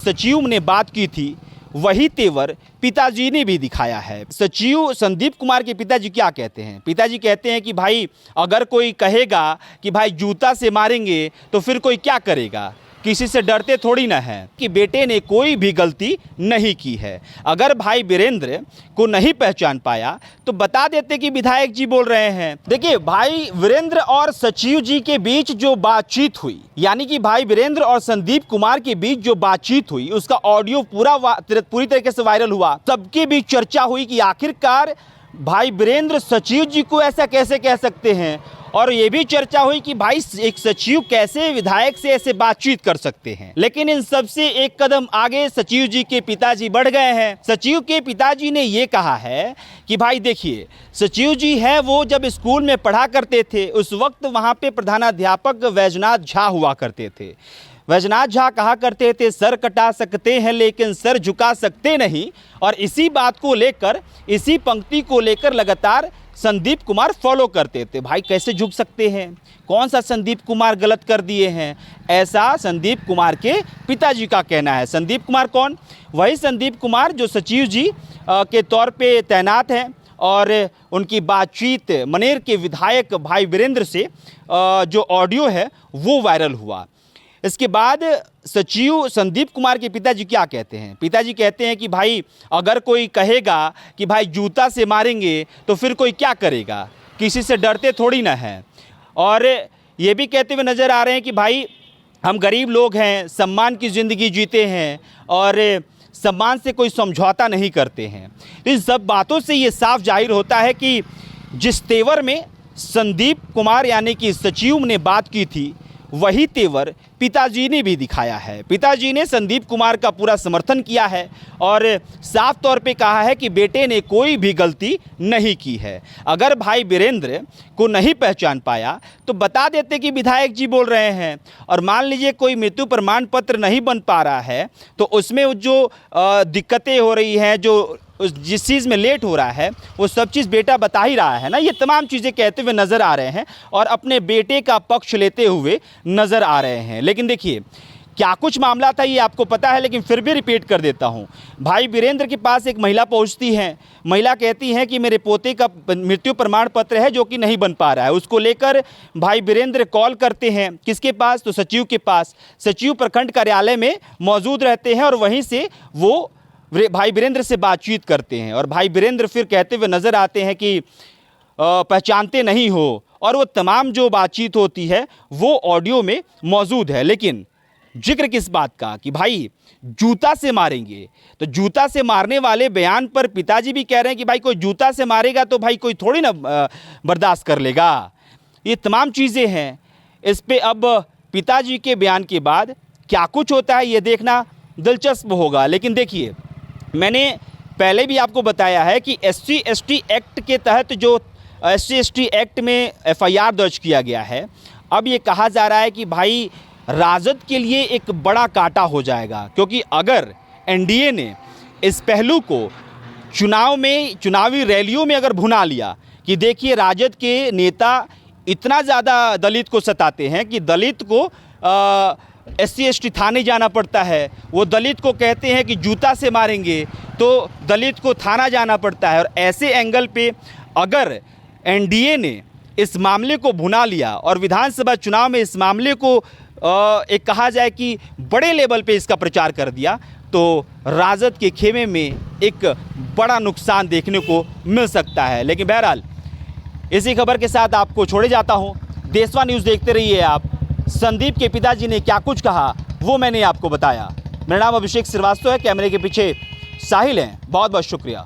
सचिव ने बात की थी वही तेवर पिताजी ने भी दिखाया है। सचिव संदीप कुमार के पिताजी क्या कहते हैं? पिताजी कहते हैं कि भाई अगर कोई कहेगा कि भाई जूता से मारेंगे तो फिर कोई क्या करेगा, किसी से डरते थोड़ी ना है कि बेटे ने कोई भी गलती नहीं की है। अगर भाई वीरेंद्र को नहीं पहचान पाया तो बता देते कि विधायक जी बोल रहे हैं। देखिए, भाई वीरेंद्र और सचिव जी के बीच जो बातचीत हुई, यानी कि भाई वीरेंद्र और संदीप कुमार के बीच जो बातचीत हुई, उसका ऑडियो पूरी तरीके से वायरल हुआ। सबके बीच चर्चा हुई कि आखिरकार भाई वीरेंद्र सचिव जी को ऐसा कैसे कह सकते हैं, और ये भी चर्चा हुई कि भाई एक सचिव कैसे विधायक से ऐसे बातचीत कर सकते हैं। लेकिन इन सबसे एक कदम आगे सचिव जी के पिताजी बढ़ गए हैं। सचिव के पिताजी ने ये कहा है कि भाई देखिए, सचिव जी है वो जब स्कूल में पढ़ा करते थे उस वक्त वहाँ पे प्रधानाध्यापक वैजनाथ झा हुआ करते थे। वैजनाथ झा कहा करते थे सर कटा सकते हैं लेकिन सर झुका सकते नहीं, और इसी बात को लेकर, इसी पंक्ति को लेकर लगातार संदीप कुमार फॉलो करते थे। भाई कैसे झुक सकते हैं, कौन सा संदीप कुमार गलत कर दिए हैं, ऐसा संदीप कुमार के पिताजी का कहना है। संदीप कुमार कौन? वही संदीप कुमार जो सचिव जी के तौर पे तैनात हैं, और उनकी बातचीत मनेर के विधायक भाई वीरेंद्र से जो ऑडियो है वो वायरल हुआ। इसके बाद सचिव संदीप कुमार के पिताजी क्या कहते हैं? पिताजी कहते हैं कि भाई अगर कोई कहेगा कि भाई जूता से मारेंगे तो फिर कोई क्या करेगा, किसी से डरते थोड़ी ना है। और ये भी कहते हुए नज़र आ रहे हैं कि भाई हम गरीब लोग हैं, सम्मान की ज़िंदगी जीते हैं और सम्मान से कोई समझौता नहीं करते हैं। इन सब बातों से ये साफ जाहिर होता है कि जिस तेवर में संदीप कुमार यानी कि सचिव ने बात की थी वही तेवर पिताजी ने भी दिखाया है। पिताजी ने संदीप कुमार का पूरा समर्थन किया है और साफ तौर पे कहा है कि बेटे ने कोई भी गलती नहीं की है। अगर भाई वीरेंद्र को नहीं पहचान पाया तो बता देते कि विधायक जी बोल रहे हैं। और मान लीजिए कोई मृत्यु प्रमाण पत्र नहीं बन पा रहा है तो उसमें जो दिक्कतें हो रही हैं, जो जिस चीज़ में लेट हो रहा है वो सब चीज़ बेटा बता ही रहा है ना। ये तमाम चीज़ें कहते हुए नज़र आ रहे हैं और अपने बेटे का पक्ष लेते हुए नज़र आ रहे हैं। लेकिन देखिए क्या कुछ मामला था ये आपको पता है, लेकिन फिर भी रिपीट कर देता हूँ। भाई वीरेंद्र के पास एक महिला पहुँचती है, महिला कहती है कि मेरे पोते का मृत्यु प्रमाण पत्र है जो कि नहीं बन पा रहा है। उसको लेकर भाई वीरेंद्र कॉल करते हैं, किसके पास? तो सचिव के पास। सचिव प्रखंड कार्यालय में मौजूद रहते हैं और वहीं से वो भाई वीरेंद्र से बातचीत करते हैं। और भाई वीरेंद्र फिर कहते हुए नज़र आते हैं कि पहचानते नहीं हो, और वो तमाम जो बातचीत होती है वो ऑडियो में मौजूद है। लेकिन जिक्र किस बात का कि भाई जूता से मारेंगे, तो जूता से मारने वाले बयान पर पिताजी भी कह रहे हैं कि भाई कोई जूता से मारेगा तो भाई कोई थोड़ी ना बर्दाश्त कर लेगा। ये तमाम चीज़ें हैं। इस पे अब पिताजी के बयान के बाद क्या कुछ होता है ये देखना दिलचस्प होगा। लेकिन देखिए, मैंने पहले भी आपको बताया है कि SC/ST एक्ट के तहत जो SC/ST एक्ट में FIR दर्ज किया गया है, अब ये कहा जा रहा है कि भाई राजद के लिए एक बड़ा कांटा हो जाएगा, क्योंकि अगर NDA ने इस पहलू को चुनावी रैलियों में अगर भुना लिया कि देखिए राजद के नेता इतना ज़्यादा दलित को सताते हैं कि दलित को SC/ST थाने जाना पड़ता है, वो दलित को कहते हैं कि जूता से मारेंगे तो दलित को थाना जाना पड़ता है। और ऐसे एंगल पे अगर NDA ने इस मामले को भुना लिया और विधानसभा चुनाव में इस मामले को एक कहा जाए कि बड़े लेवल पे इसका प्रचार कर दिया तो राजद के खेमे में एक बड़ा नुकसान देखने को मिल सकता है। लेकिन बहरहाल इसी खबर के साथ आपको छोड़े जाता हूँ। देशवा न्यूज़ देखते रहिए आप। संदीप के पिताजी ने क्या कुछ कहा वो मैंने आपको बताया। मेरा नाम अभिषेक श्रीवास्तव है, कैमरे के पीछे साहिल हैं। बहुत बहुत शुक्रिया।